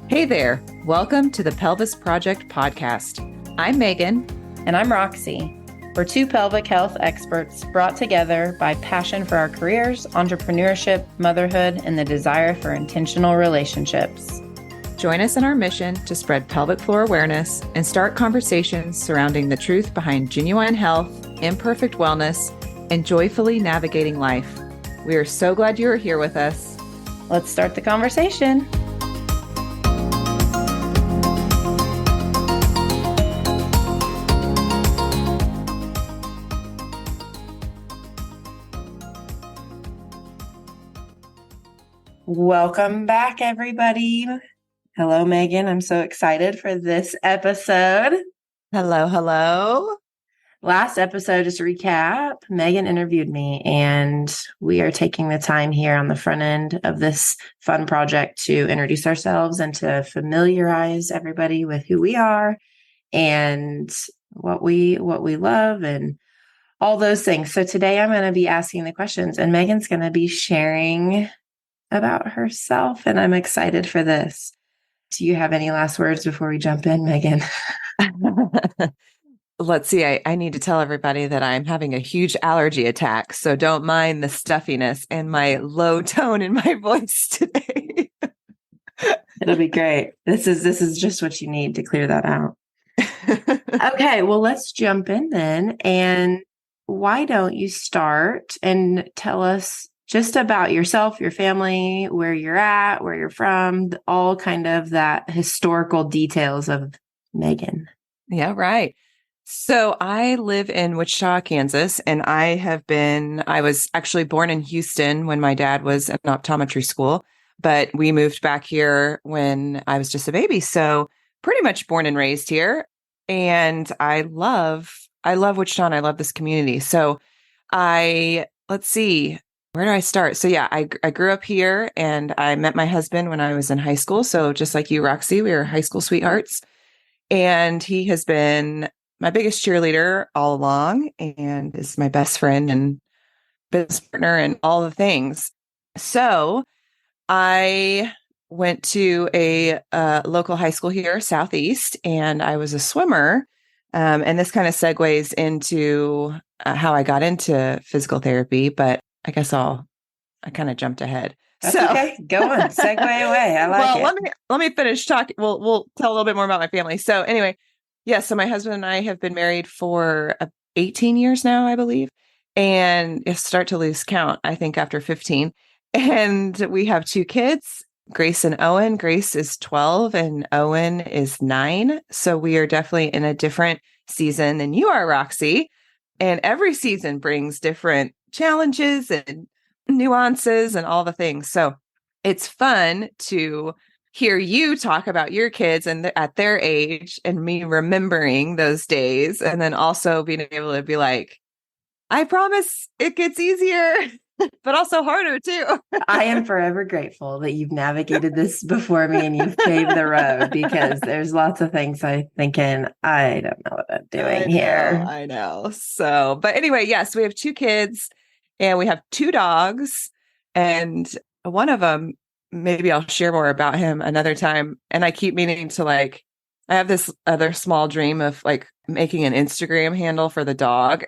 Hey there. Welcome to the Pelvis Project Podcast. I'm Megan. And I'm Roxi. We're two pelvic health experts brought together by passion for our careers, entrepreneurship, motherhood, and the desire for intentional relationships. Join us in our mission to spread pelvic floor awareness and start conversations surrounding the truth behind genuine health, imperfect wellness, and joyfully navigating life. We are so glad you are here with us. Let's start the conversation. Welcome back, everybody. Hello, Megan. I'm so excited for this episode. Hello. Last episode, just to recap, Megan interviewed me, and we are taking the time here on the front end of this fun project to introduce ourselves and to familiarize everybody with who we are and what we love and all those things. So today I'm going to be asking the questions, and Megan's going to be sharing about herself, and I'm excited for this. Do you have any last words before we jump in, Megan? Let's see. I need to tell everybody that I'm having a huge allergy attack, so don't mind the stuffiness and my low tone in my voice today. It'll be great. This is just what you need to clear that out. Okay, well, let's jump in then. And why don't you start and tell us just about yourself, your family, where you're at, where you're from, all kind of that historical details of Megan. Yeah, right. So I live in Wichita, Kansas, and I was actually born in Houston when my dad was in optometry school, but we moved back here when I was just a baby. So pretty much born and raised here. And I love Wichita, and I love this community. So let's see. Where do I start? So yeah, I grew up here, and I met my husband when I was in high school. So just like you, Roxi, we were high school sweethearts, and he has been my biggest cheerleader all along and is my best friend and business partner and all the things. So I went to a local high school here, Southeast, and I was a swimmer. And this kind of segues into how I got into physical therapy, but I guess I kind of jumped ahead. That's okay. Go on. Segue away. I like it. Let me finish talking. We'll tell a little bit more about my family. So anyway, yeah. So my husband and I have been married for 18 years now, I believe. And you start to lose count, I think, after 15. And we have two kids, Grace and Owen. Grace is 12 and Owen is 9. So we are definitely in a different season than you are, Roxi. And every season brings different challenges and nuances and all the things. So it's fun to hear you talk about your kids and at their age and me remembering those days. And then also being able to be like, I promise it gets easier, but also harder too. I am forever grateful that you've navigated this before me and you've paved the road, because there's lots of things I'm thinking, I don't know what I'm doing here. I know. So, but anyway, yes, we have two kids and we have two dogs, and one of them, maybe I'll share more about him another time. And I keep meaning to I have this other small dream of making an Instagram handle for the dog,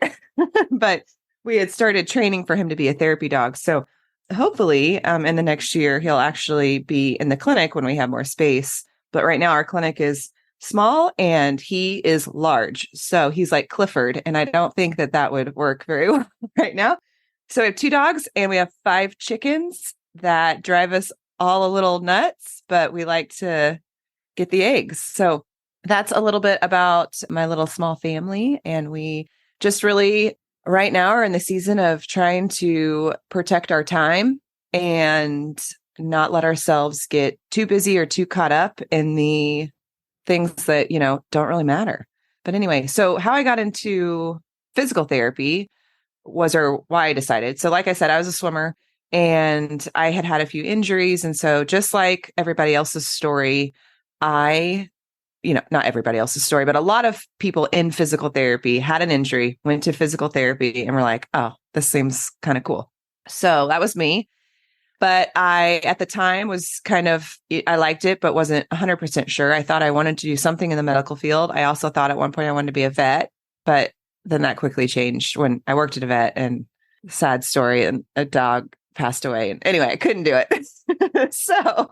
but we had started training for him to be a therapy dog. So hopefully in the next year, he'll actually be in the clinic when we have more space. But right now our clinic is small and he is large. So he's like Clifford. And I don't think that would work very well right now. So we have two dogs and we have 5 chickens that drive us all a little nuts, but we like to get the eggs. So that's a little bit about my little small family. And we just really right now are in the season of trying to protect our time and not let ourselves get too busy or too caught up in the things that, don't really matter. But anyway, so how I got into physical therapy or why I decided. So like I said, I was a swimmer and I had a few injuries. And so just like everybody else's story, not everybody else's story, but a lot of people in physical therapy had an injury, went to physical therapy and were like, oh, this seems kind of cool. So that was me. But I, at the time, was I liked it, but wasn't 100% sure. I thought I wanted to do something in the medical field. I also thought at one point I wanted to be a vet, but then that quickly changed when I worked at a vet, and sad story, and a dog passed away. And anyway, I couldn't do it. So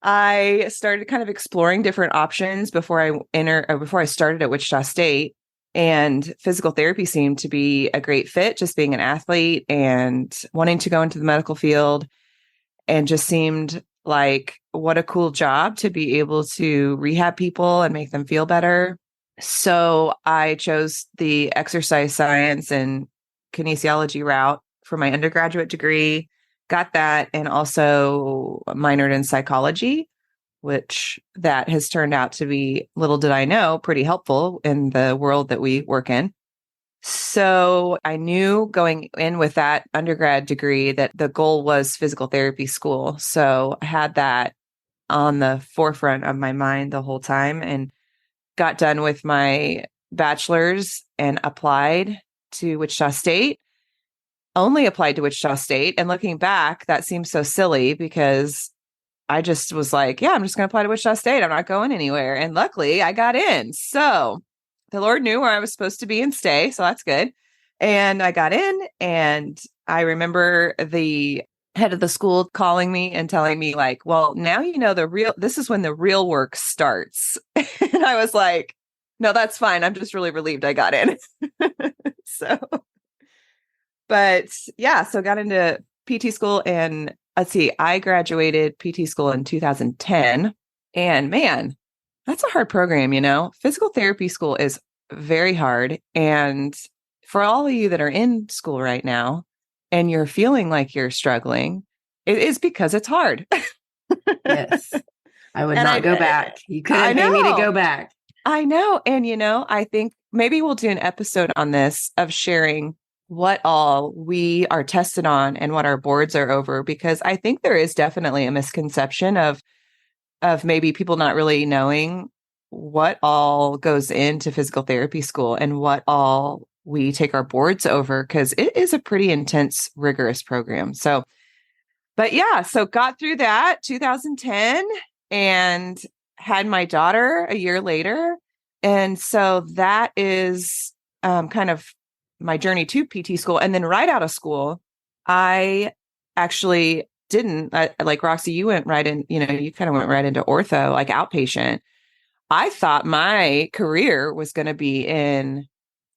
I started kind of exploring different options before I started at Wichita State. And physical therapy seemed to be a great fit, just being an athlete and wanting to go into the medical field, and just seemed like what a cool job to be able to rehab people and make them feel better. So I chose the exercise science and kinesiology route for my undergraduate degree, got that, and also minored in psychology, which that has turned out to be, little did I know, pretty helpful in the world that we work in. So I knew going in with that undergrad degree that the goal was physical therapy school. So I had that on the forefront of my mind the whole time, and got done with my bachelor's and applied to Wichita State. Only applied to Wichita State. And looking back, that seems so silly because I just was like, yeah, I'm just going to apply to Wichita State. I'm not going anywhere. And luckily I got in. So the Lord knew where I was supposed to be and stay. So that's good. And I got in, and I remember the head of the school calling me and telling me like, well, now you know this is when the real work starts. And I was like, no, that's fine. I'm just really relieved I got in. But yeah, so got into PT school, and let's see, I graduated PT school in 2010, and man, that's a hard program. Physical therapy school is very hard. And for all of you that are in school right now and you're feeling like you're struggling, it is because it's hard. Yes. I would not go back. You couldn't pay me to go back. I know. And, I think maybe we'll do an episode on this of sharing what all we are tested on and what our boards are over, because I think there is definitely a misconception of maybe people not really knowing what all goes into physical therapy school and what all we take our boards over, because it is a pretty intense, rigorous program. So, but yeah, so got through that 2010 and had my daughter a year later. And so that is kind of my journey to PT school. And then right out of school, I actually didn't, like Roxi, you went right in, you kind of went right into ortho, like outpatient. I thought my career was going to be in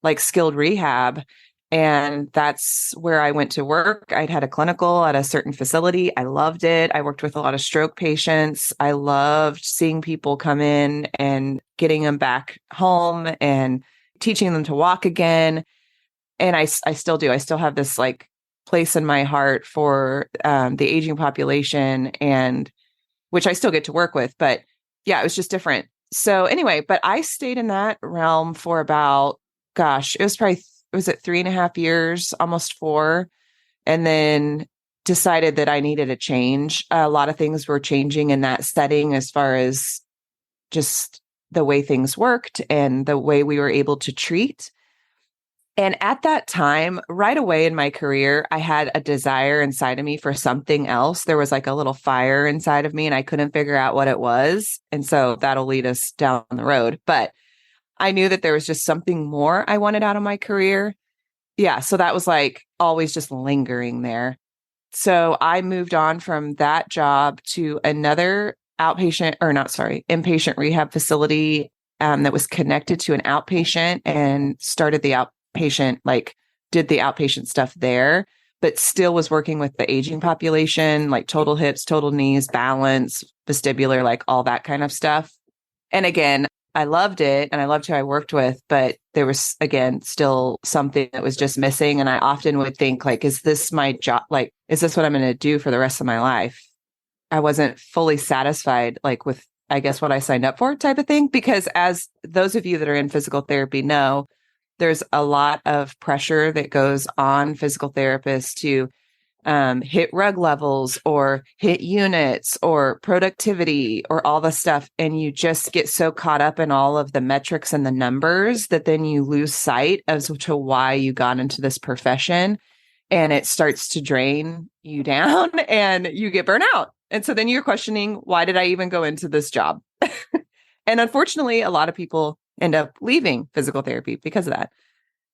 like skilled rehab. And that's where I went to work. I'd had a clinical at a certain facility. I loved it. I worked with a lot of stroke patients. I loved seeing people come in and getting them back home and teaching them to walk again. And I still do. I still have this like place in my heart for the aging population, and which I still get to work with. But yeah, it was just different. So anyway, but I stayed in that realm for about, it was probably, was it 3.5 years, almost 4, and then decided that I needed a change. A lot of things were changing in that setting as far as just the way things worked and the way we were able to treat. And at that time, right away in my career, I had a desire inside of me for something else. There was like a little fire inside of me, and I couldn't figure out what it was. And so that'll lead us down the road. But I knew that there was just something more I wanted out of my career. Yeah. So that was like always just lingering there. So I moved on from that job to another inpatient rehab facility that was connected to an outpatient, and started the outpatient, like did the outpatient stuff there, but still was working with the aging population, like total hips, total knees, balance, vestibular, like all that kind of stuff. And again, I loved it and I loved who I worked with, but there was, again, still something that was just missing. And I often would think like, is this my job? Like, is this what I'm going to do for the rest of my life? I wasn't fully satisfied, like with, I guess, what I signed up for type of thing, because as those of you that are in physical therapy know, there's a lot of pressure that goes on physical therapists to hit rug levels or hit units or productivity or all the stuff. And you just get so caught up in all of the metrics and the numbers that then you lose sight as to why you got into this profession. and it starts to drain you down and you get burnt out. And so then you're questioning, why did I even go into this job? And unfortunately, a lot of people end up leaving physical therapy because of that.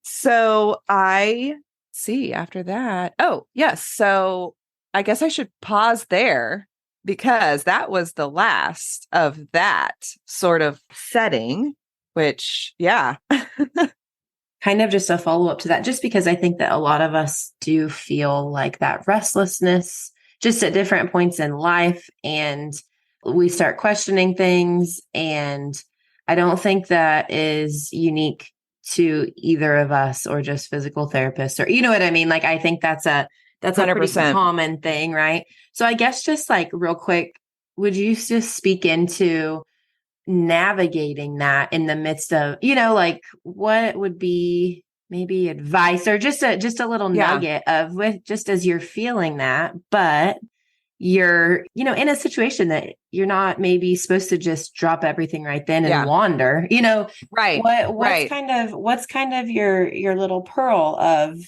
So I see after that. Oh, yes. So I guess I should pause there because that was the last of that sort of setting, which, yeah. Kind of just a follow up to that, just because I think that a lot of us do feel like that restlessness just at different points in life. And we start questioning things. And I don't think that is unique to either of us or just physical therapists, or, you know what I mean? Like, I think that's a pretty 100%. common thing. Right. So I guess just like real quick, would you just speak into navigating that in the midst of, like what would be maybe advice or just a little nugget of, with just as you're feeling that, but you're, in a situation that you're not maybe supposed to just drop everything right then and wander, Right. what's kind of your little pearl of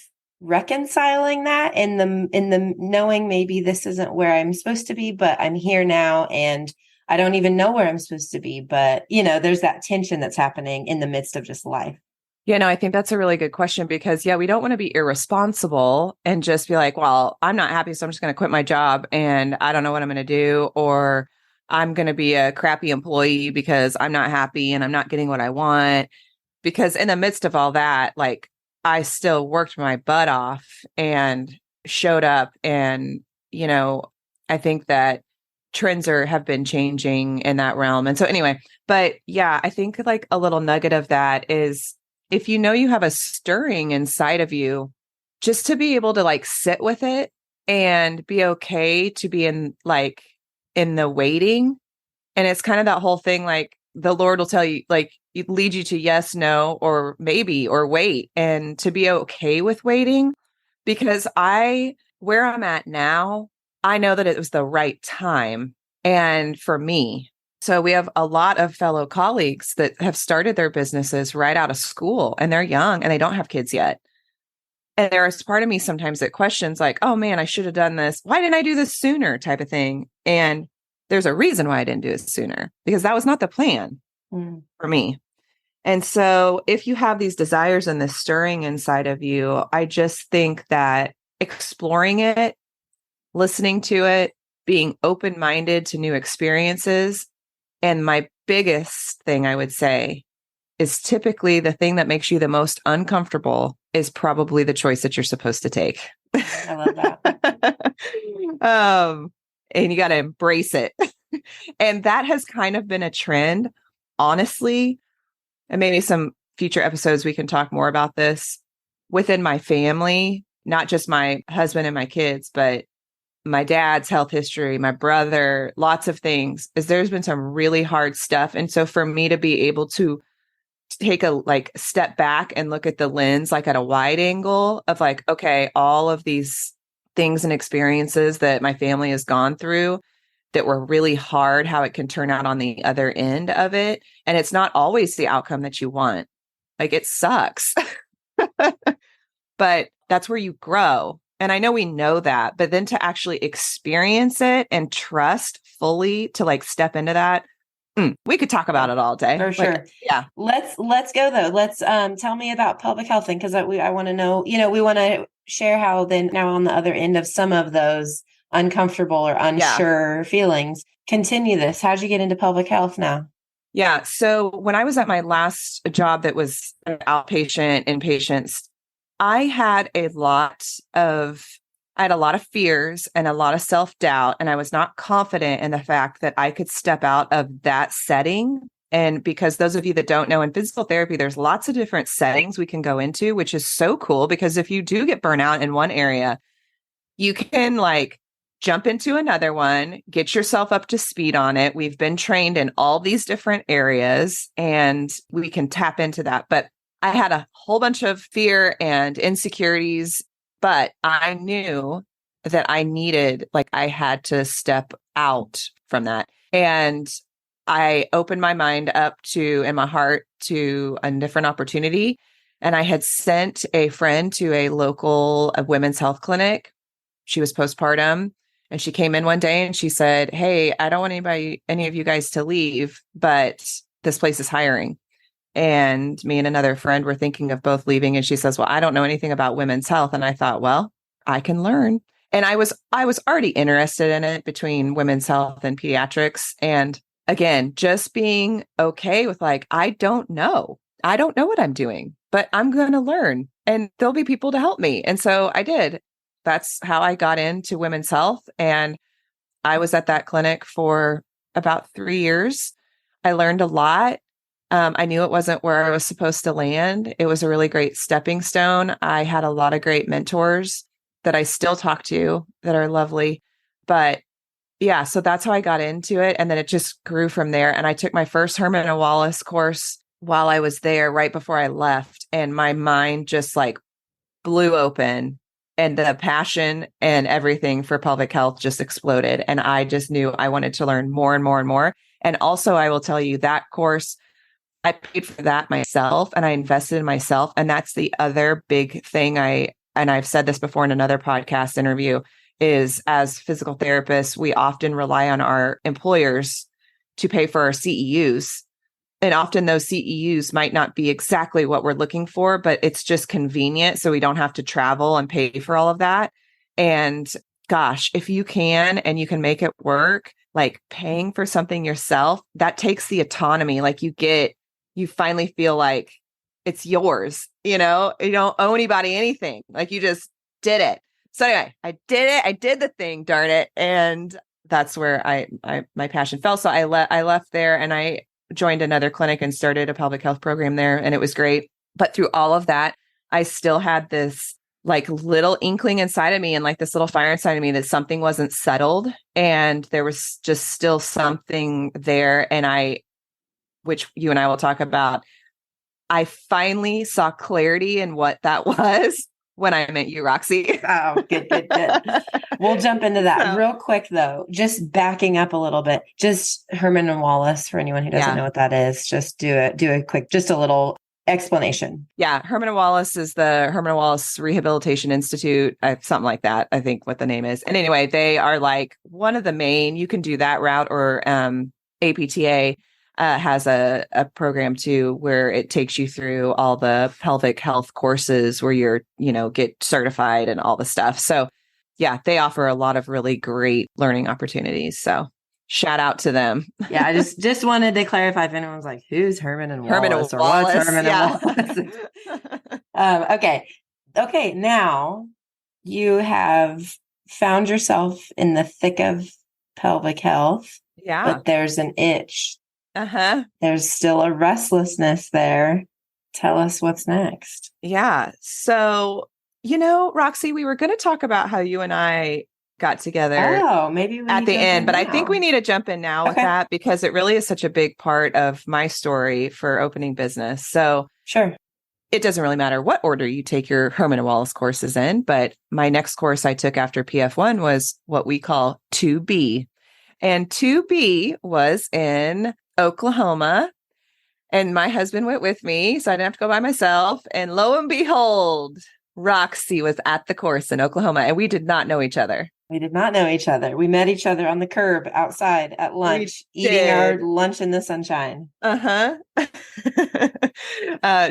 reconciling that in the knowing maybe this isn't where I'm supposed to be, but I'm here now and I don't even know where I'm supposed to be, but there's that tension that's happening in the midst of just life. Yeah, no, I think that's a really good question because, we don't want to be irresponsible and just be like, well, I'm not happy, so I'm just going to quit my job and I don't know what I'm going to do, or I'm going to be a crappy employee because I'm not happy and I'm not getting what I want. Because in the midst of all that, like, I still worked my butt off and showed up. And, I think that trends have been changing in that realm. And so anyway, but yeah, I think like a little nugget of that is, if you have a stirring inside of you, just to be able to like sit with it and be okay to be in the waiting. And it's kind of that whole thing, like the Lord will tell you, like, it lead you to yes, no, or maybe, or wait, and to be okay with waiting. Because where I'm at now, I know that it was the right time. And for me, so we have a lot of fellow colleagues that have started their businesses right out of school, and they're young and they don't have kids yet. And there's part of me sometimes that questions like, oh man, I should have done this. Why didn't I do this sooner, type of thing? And there's a reason why I didn't do it sooner, because that was not the plan for me. And so if you have these desires and this stirring inside of you, I just think that exploring it, listening to it, being open-minded to new experiences. And my biggest thing I would say is, typically the thing that makes you the most uncomfortable is probably the choice that you're supposed to take. I love that. And you got to embrace it. And that has kind of been a trend, honestly. And maybe some future episodes, we can talk more about this within my family, not just my husband and my kids, but my dad's health history, my brother, lots of things, is there's been some really hard stuff. And so for me to be able to take a step back and look at the lens, like at a wide angle of like, okay, all of these things and experiences that my family has gone through that were really hard, how it can turn out on the other end of it. And it's not always the outcome that you want. Like, it sucks, but that's where you grow. And I know we know that, but then to actually experience it and trust fully to like step into that, we could talk about it all day. For sure. Yeah. Let's go though. Let's tell me about pelvic health thing, because I want to know, we want to share how then now on the other end of some of those uncomfortable or unsure feelings, continue this. How'd you get into pelvic health now? Yeah. So when I was at my last job that was an outpatient, inpatients, I had a lot of fears and a lot of self-doubt, and I was not confident in the fact that I could step out of that setting. And because those of you that don't know, in physical therapy, there's lots of different settings we can go into, which is so cool, because if you do get burnout in one area, you can like jump into another one, get yourself up to speed on it. We've been trained in all these different areas and we can tap into that. But I had a whole bunch of fear and insecurities, but I knew that I had to step out from that. And I opened my mind up to, and my heart to, a different opportunity. And I had sent a friend to a local women's health clinic. She was postpartum, and she came in one day and she said, "Hey, I don't want any of you guys to leave, but this place is hiring." And me and another friend were thinking of both leaving. And she says, "Well, I don't know anything about women's health." And I thought, well, I can learn. And I was already interested in it between women's health and pediatrics. And again, just being okay with like, I don't know what I'm doing, but I'm going to learn and there'll be people to help me. And so I did. That's how I got into women's health. And I was at that clinic for about 3 years. I learned a lot. I knew it wasn't where I was supposed to land. It was a really great stepping stone. I had a lot of great mentors that I still talk to that are lovely. But yeah, so that's how I got into it. And then it just grew from there. And I took my first Herman and Wallace course while I was there right before I left. And my mind just like blew open, and the passion and everything for pelvic health just exploded. And I just knew I wanted to learn more and more and more. And also, I will tell you that course, I paid for that myself and I invested in myself. And that's the other big thing and I've said this before in another podcast interview, is as physical therapists, we often rely on our employers to pay for our CEUs. And often those CEUs might not be exactly what we're looking for, but it's just convenient. So we don't have to travel and pay for all of that. And gosh, if you can and you can make it work, like paying for something yourself, that takes the autonomy. Like you finally feel like it's yours, you don't owe anybody anything. Like you just did it. So anyway, I did it. I did the thing, darn it. And that's where my passion fell. So I left there and I joined another clinic and started a pelvic health program there. And it was great. But through all of that, I still had this like little inkling inside of me and like this little fire inside of me that something wasn't settled. And there was just still something there. And which you and I will talk about, I finally saw clarity in what that was when I met you, Roxi. Oh, good. We'll jump into that real quick, though. Just backing up a little bit. Just Herman and Wallace, for anyone who doesn't know what that is, just do a quick, just a little explanation. Yeah. Herman and Wallace is the Herman and Wallace Rehabilitation Institute, something like that, I think what the name is. And anyway, they are like one of the main, you can do that route, or APTA has a program too, where it takes you through all the pelvic health courses where you're, get certified and all the stuff. So yeah, they offer a lot of really great learning opportunities. So shout out to them. Yeah. I just wanted to clarify if anyone's like, who's Herman and Wallace? Or what's Herman and Wallace? Okay. Now you have found yourself in the thick of pelvic health. Yeah. But there's an itch. Uh-huh. There's still a restlessness there. Tell us what's next. Yeah. So, Roxi, we were going to talk about how you and I got together. Oh, maybe at the end, but I think we need to jump in now with that because it really is such a big part of my story for opening business. So sure. It doesn't really matter what order you take your Herman and Wallace courses in, but my next course I took after PF1 was what we call 2B. And 2B was in Oklahoma, and my husband went with me, so I didn't have to go by myself. And lo and behold, Roxi was at the course in Oklahoma, and we did not know each other. We did not know each other. We met each other on the curb outside at lunch, eating our lunch in the sunshine. Uh-huh.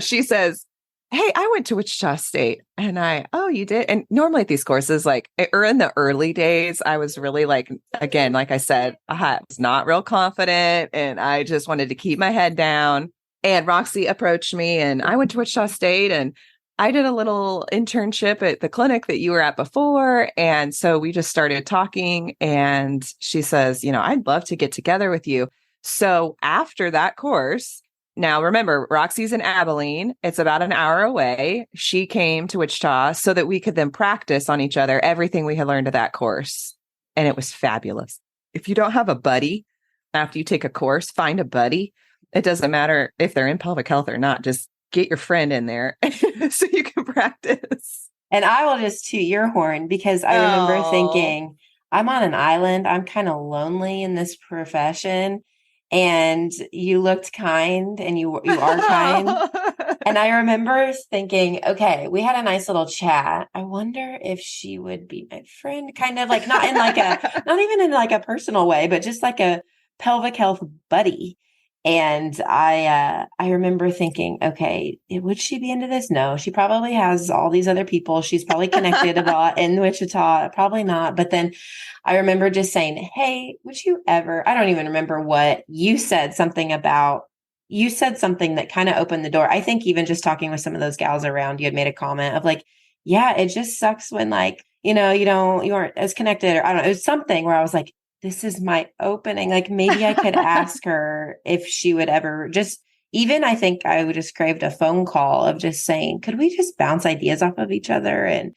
She says, "Hey, I went to Wichita State." And "Oh, you did?" And normally at these courses, like, or in the early days, I was really like, again, like I said, I was not real confident and I just wanted to keep my head down. And Roxi approached me and I went to Wichita State and I did a little internship at the clinic that you were at before. And so we just started talking and she says, "I'd love to get together with you." So after that course, now remember, Roxi's in Abilene. It's about an hour away. She came to Wichita so that we could then practice on each other everything we had learned at that course. And it was fabulous. If you don't have a buddy after you take a course, find a buddy. It doesn't matter if they're in pelvic health or not. Just get your friend in there so you can practice. And I will just toot your horn because I remember thinking, I'm on an island. I'm kind of lonely in this profession. And you looked kind and you are kind. And I remember thinking, okay, we had a nice little chat. I wonder if she would be my friend, kind of like not in like a, not even in like a personal way, but just like a pelvic health buddy. And I remember thinking, okay, would she be into this? No, she probably has all these other people. She's probably connected a lot in Wichita. Probably not. But then I remember just saying, hey, would you ever, I don't even remember what you said, something about, you said something that kind of opened the door. I think even just talking with some of those gals around, you had made a comment of like, yeah, it just sucks when like, you aren't as connected, or I don't know. It was something where I was like, this is my opening. Like maybe I could ask her if she would ever just, even I think I would just craved a phone call of just saying, could we just bounce ideas off of each other and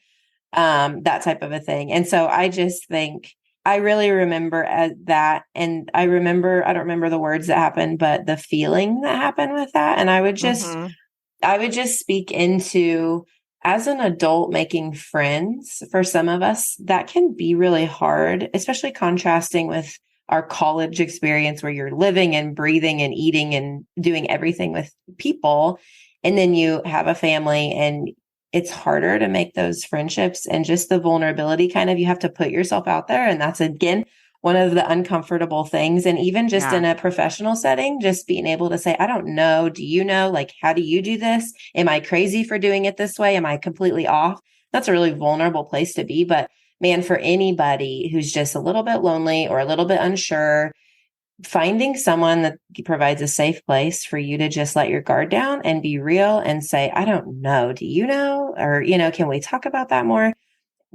that type of a thing. And so I just think I really remember that. And I don't remember the words that happened, but the feeling that happened with that. And I would just speak into, as an adult making friends, for some of us, that can be really hard, especially contrasting with our college experience where you're living and breathing and eating and doing everything with people. And then you have a family and it's harder to make those friendships, and just the vulnerability kind of, you have to put yourself out there. And that's again, one of the uncomfortable things. And even just in a professional setting, just being able to say, I don't know. Do you know? Like, how do you do this? Am I crazy for doing it this way? Am I completely off? That's a really vulnerable place to be. But man, for anybody who's just a little bit lonely or a little bit unsure, finding someone that provides a safe place for you to just let your guard down and be real and say, I don't know. Do you know? Or, can we talk about that more?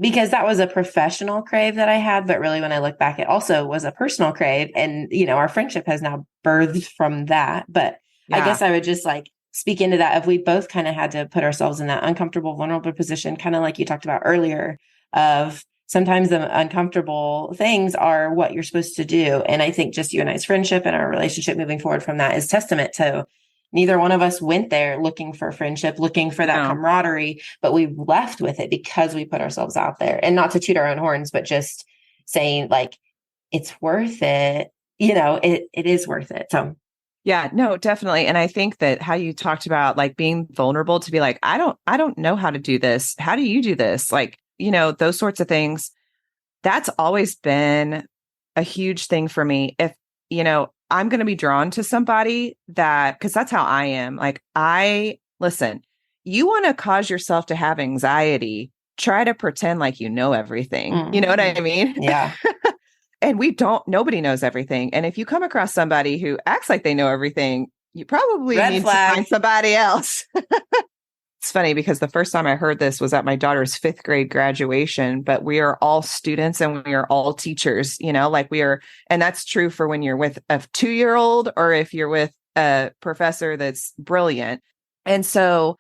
Because that was a professional crave that I had. But really, when I look back, it also was a personal crave. And, our friendship has now birthed from that. But I guess I would just like speak into that. If we both kind of had to put ourselves in that uncomfortable, vulnerable position, kind of like you talked about earlier, of sometimes the uncomfortable things are what you're supposed to do. And I think just you and I's friendship and our relationship moving forward from that is testament to neither one of us went there looking for friendship, looking for that camaraderie, but we left with it because we put ourselves out there. And not to toot our own horns, but just saying like, it's worth it. It is worth it. So yeah, no, definitely. And I think that how you talked about like being vulnerable to be like, I don't know how to do this. How do you do this? Like, those sorts of things. That's always been a huge thing for me. If, I'm going to be drawn to somebody because that's how I am. Like, listen, you want to cause yourself to have anxiety, try to pretend like you know everything. Mm-hmm. You know what I mean? Yeah. And nobody knows everything. And if you come across somebody who acts like they know everything, you probably need to find somebody else. It's funny because the first time I heard this was at my daughter's 5th grade graduation, but we are all students and we are all teachers, like and that's true for when you're with a 2-year-old or if you're with a professor that's brilliant. And so,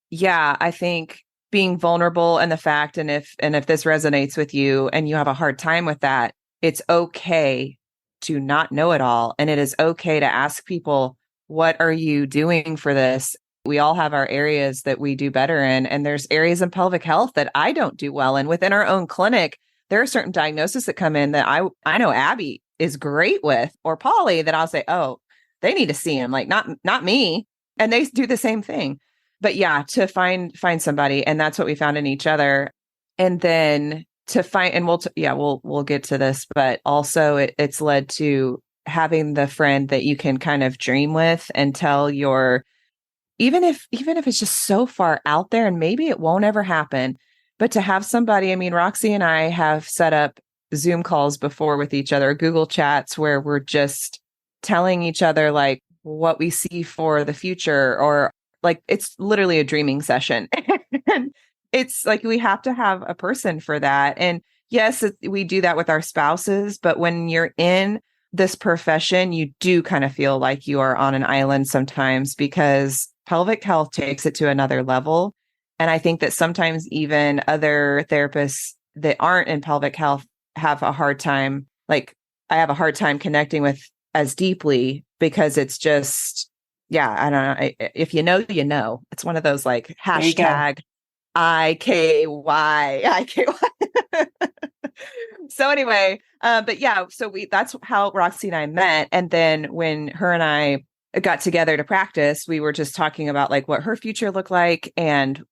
yeah, I think being vulnerable and the fact, and if this resonates with you and you have a hard time with that, it's okay to not know it all. And it is okay to ask people, what are you doing for this? We all have our areas that we do better in. And there's areas in pelvic health that I don't do well in. Within our own clinic, there are certain diagnoses that come in that I know Abby is great with, or Polly, that I'll say, oh, they need to see him, like not me. And they do the same thing. But yeah, to find somebody. And that's what we found in each other. And then to find, and we'll get to this, but also it's led to having the friend that you can kind of dream with and tell even if it's just so far out there and maybe it won't ever happen, but to have somebody, I mean, Roxy and I have set up Zoom calls before with each other, Google chats, where we're just telling each other like what we see for the future, or like, it's literally a dreaming session. And it's like, we have to have a person for that. And yes, we do that with our spouses, but when you're in this profession, you do kind of feel like you are on an island sometimes, because pelvic health takes it to another level. And I think that sometimes even other therapists that aren't in pelvic health have a hard time. Like, I have a hard time connecting with as deeply, because it's just, I don't know. If you know, you know. It's one of those like hashtag IKY. So anyway, but yeah, so that's how Roxy and I met. And then when her and I got together to practice, we were just talking about like what her future looked like and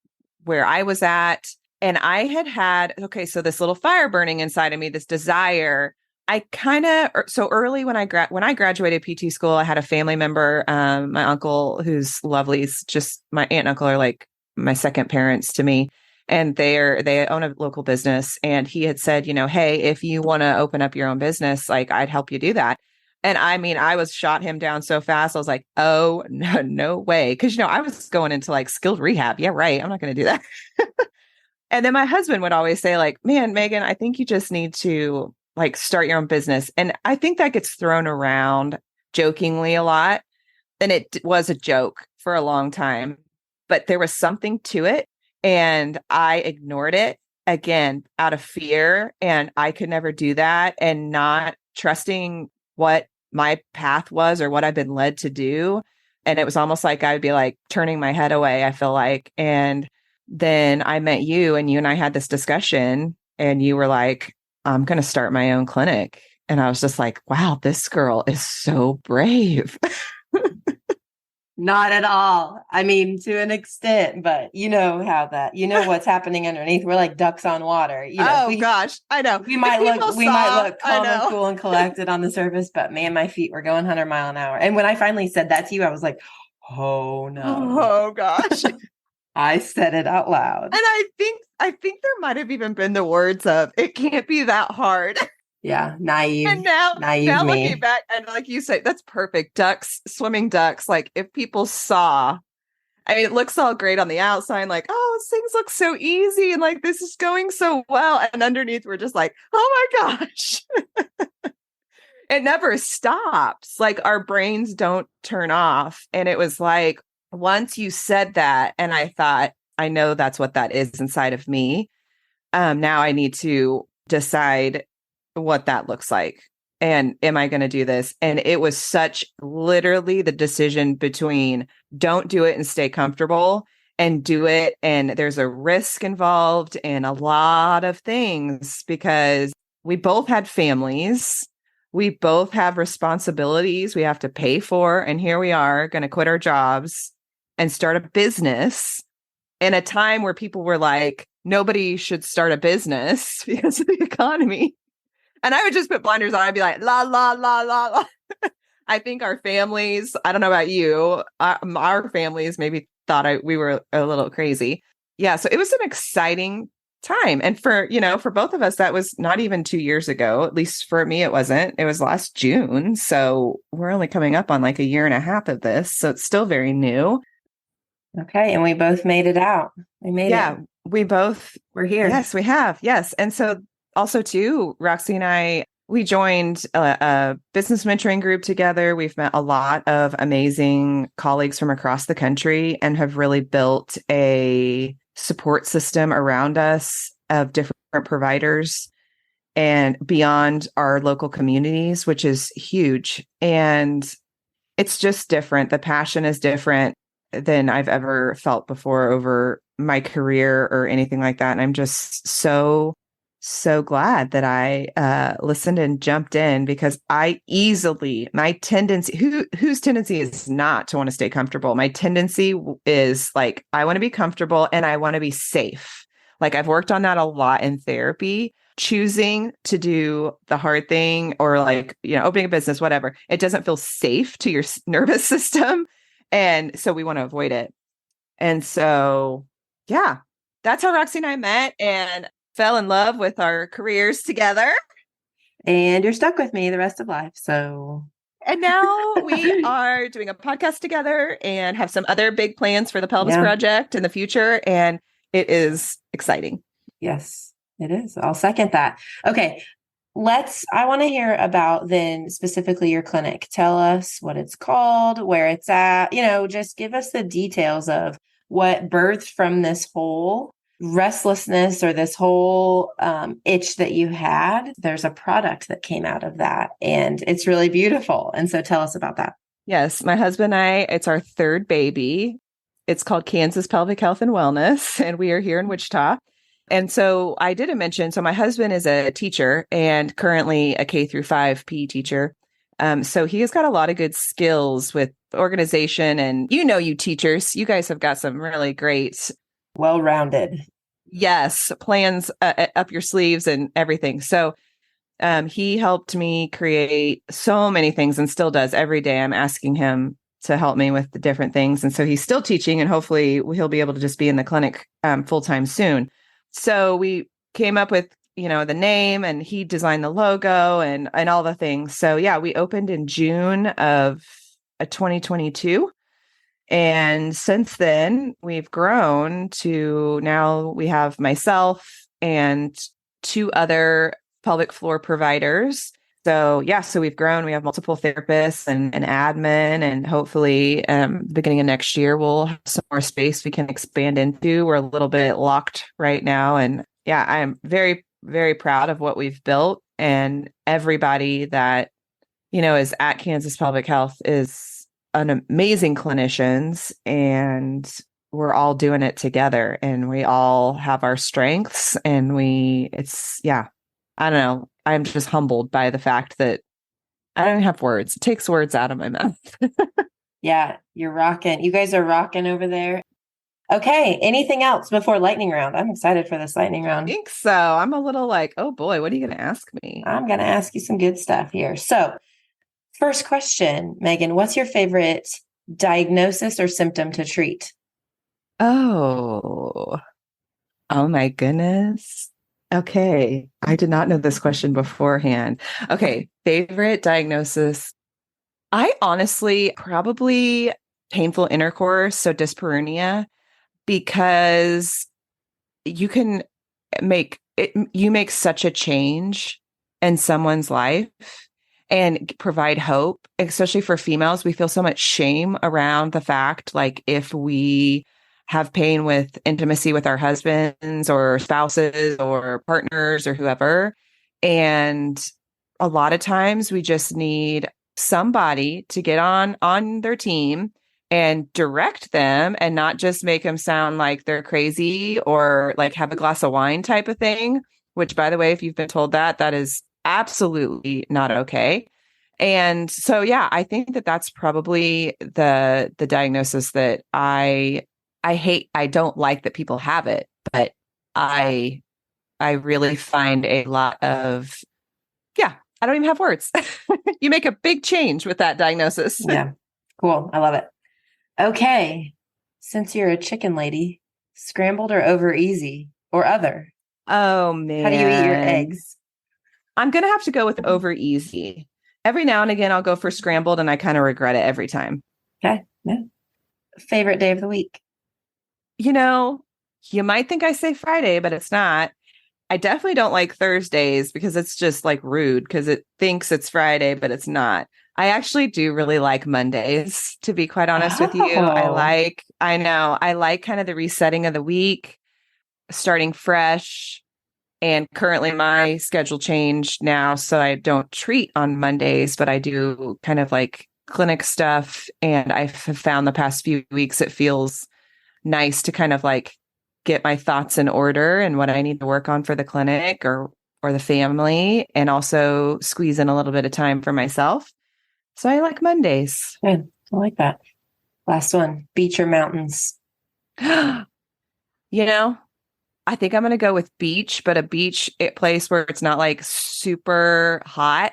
where I was at. And I had, okay, so this little fire burning inside of me, this desire. I kind of, so early when I graduated PT school, I had a family member, my uncle, who's lovely. It's just my aunt and uncle are like my second parents to me. And they own a local business. And he had said, hey, if you want to open up your own business, like I'd help you do that. And I mean, I was shot him down so fast. I was like, oh, no, no way. Cause I was going into like skilled rehab. Yeah, right. I'm not going to do that. And then my husband would always say like, man, Megan, I think you just need to like start your own business. And I think that gets thrown around jokingly a lot. And it was a joke for a long time, but there was something to it. And I ignored it again out of fear. And I could never do that, and not trusting what my path was or what I've been led to do. And it was almost like I would be like turning my head away, I feel like. And then I met you, and you and I had this discussion, and you were like, I'm going to start my own clinic. And I was just like, wow, this girl is so brave. Not at all. I mean, to an extent, but what's happening underneath. We're like ducks on water. Gosh, I know. We might look calm and cool and collected on the surface, but man, my feet were going 100 miles an hour. And when I finally said that to you, I was like, oh no. Oh gosh. I said it out loud. And I think there might have even been the words of, it can't be that hard. Yeah, naive. And now looking back, and like you say, that's perfect. Ducks, swimming ducks. Like if people saw, I mean, it looks all great on the outside, like, oh, things look so easy, and like this is going so well. And underneath, we're just like, oh my gosh. It never stops. Like our brains don't turn off. And it was like, once you said that, and I thought, I know that's what that is inside of me. Now I need to decide what that looks like. And am I going to do this? And it was such literally the decision between don't do it and stay comfortable, and do it. And there's a risk involved and a lot of things, because we both had families. We both have responsibilities we have to pay for. And here we are going to quit our jobs and start a business in a time where people were like, nobody should start a business because of the economy. And I would just put blinders on. I'd be like, la, la, la, la, la. I think our families, I don't know about you, our families maybe thought we were a little crazy. Yeah. So it was an exciting time. And for both of us, that was not even 2 years ago. At least for me, it wasn't. It was last June. So we're only coming up on like a year and a half of this. So it's still very new. Okay. And we both made it out. We made it. Yeah. We're here. Yes, we have. Yes. And so also too, Roxi and I, we joined a business mentoring group together. We've met a lot of amazing colleagues from across the country and have really built a support system around us of different providers and beyond our local communities, which is huge. And it's just different. The passion is different than I've ever felt before over my career or anything like that. And I'm just so glad that I listened and jumped in, because my tendency, whose tendency is not to want to stay comfortable. My tendency is like, I want to be comfortable and I want to be safe. Like I've worked on that a lot in therapy, choosing to do the hard thing or like, opening a business, whatever. It doesn't feel safe to your nervous system. And so we want to avoid it. And so, yeah, that's how Roxi and I met and fell in love with our careers together. And you're stuck with me the rest of life. So, and now we are doing a podcast together and have some other big plans for the Pelvis Project in the future. And it is exciting. Yes, it is. I'll second that. Okay. I want to hear about then specifically your clinic. Tell us what it's called, where it's at, just give us the details of what birthed from this whole restlessness or this whole itch that you had. There's a product that came out of that and it's really beautiful. And so tell us about that. Yes. My husband and I, it's our third baby. It's called Kansas Pelvic Health and Wellness, and we are here in Wichita. And so I didn't mention, so my husband is a teacher and currently a K-5 PE teacher. So he has got a lot of good skills with organization, and you teachers, you guys have got some really great, well-rounded, yes, plans up your sleeves and everything. So he helped me create so many things and still does every day. I'm asking him to help me with the different things. And so he's still teaching, and hopefully he'll be able to just be in the clinic full time soon. So we came up with, the name, and he designed the logo and all the things. So yeah, we opened in June of 2022. And since then we've grown to now we have myself and two other pelvic floor providers. So yeah, so we've grown. We have multiple therapists and admin, and hopefully beginning of next year, we'll have some more space we can expand into. We're a little bit locked right now. And yeah, I'm very, very proud of what we've built, and everybody that, is at Kansas Pelvic Health is an amazing clinicians, and we're all doing it together, and we all have our strengths, and I don't know. I'm just humbled by the fact that I don't have words. It takes words out of my mouth. Yeah, you're rocking. You guys are rocking over there. Okay. Anything else before lightning round? I'm excited for this lightning round. I think so. I'm a little like, oh boy, what are you going to ask me? I'm going to ask you some good stuff here. So first question, Megan, what's your favorite diagnosis or symptom to treat? Oh my goodness. Okay. I did not know this question beforehand. Okay. Favorite diagnosis. I honestly probably painful intercourse, so dyspareunia, because you can you make such a change in someone's life and provide hope, especially for females. We feel so much shame around the fact, like, if we have pain with intimacy with our husbands or spouses or partners or whoever. And a lot of times we just need somebody to get on their team and direct them, and not just make them sound like they're crazy or like have a glass of wine type of thing, which, by the way, if you've been told that is absolutely not okay. And so, yeah, I think that that's probably the diagnosis that I hate. I don't like that people have it, but I really find a lot of, yeah, I don't even have words. You make a big change with that diagnosis. Yeah. Cool. I love it. Okay. Since you're a chicken lady, scrambled or over easy or other? Oh man. How do you eat your eggs? I'm going to have to go with over easy. Every now and again, I'll go for scrambled, and I kind of regret it every time. Okay. Yeah. Favorite day of the week? You might think I say Friday, but it's not. I definitely don't like Thursdays because it's just like rude because it thinks it's Friday, but it's not. I actually do really like Mondays, to be quite honest with you. I like kind of the resetting of the week, starting fresh. And currently my schedule changed now, so I don't treat on Mondays, but I do kind of like clinic stuff. And I've found the past few weeks it feels nice to kind of like get my thoughts in order and what I need to work on for the clinic or the family, and also squeeze in a little bit of time for myself. So I like Mondays. Good. I like that. Last one, beach or mountains? I think I'm going to go with beach, but a beach place where it's not like super hot.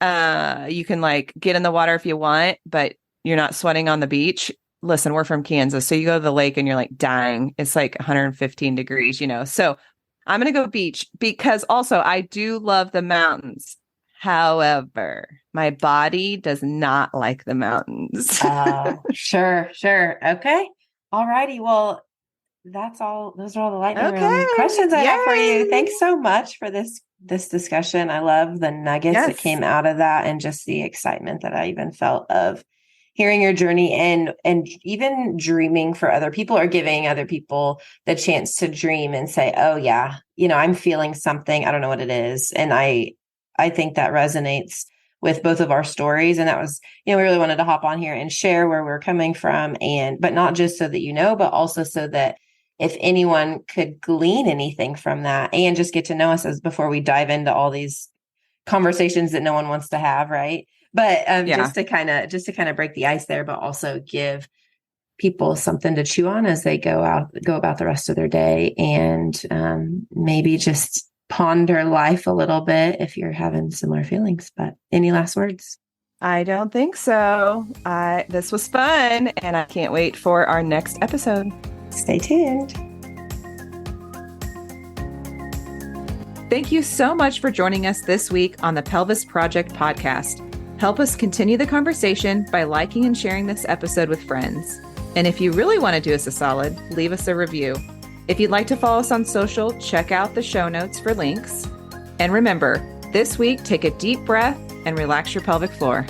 You can like get in the water if you want, but you're not sweating on the beach. Listen, we're from Kansas. So you go to the lake and you're like dying. It's like 115 degrees, So I'm going to go beach because also I do love the mountains. However, my body does not like the mountains. Sure. Okay. All righty. Well, that's all. Those are all the lightning round questions I have for you. Thanks so much for this discussion. I love the nuggets that came out of that, and just the excitement that I even felt of hearing your journey and even dreaming for other people, or giving other people the chance to dream and say, oh yeah, I'm feeling something. I don't know what it is. And I think that resonates with both of our stories. And that was, we really wanted to hop on here and share where we're coming from, but not just so that but also so that if anyone could glean anything from that and just get to know us as before we dive into all these conversations that no one wants to have, right? But Yeah. just to kind of break the ice there, but also give people something to chew on as they go about the rest of their day, and maybe just ponder life a little bit if you're having similar feelings. But any last words? I don't think so. This was fun, and I can't wait for our next episode. Stay tuned. Thank you so much for joining us this week on the Pelvis Project Podcast. Help us continue the conversation by liking and sharing this episode with friends. And if you really want to do us a solid, leave us a review. If you'd like to follow us on social, check out the show notes for links. And remember, this week, take a deep breath and relax your pelvic floor.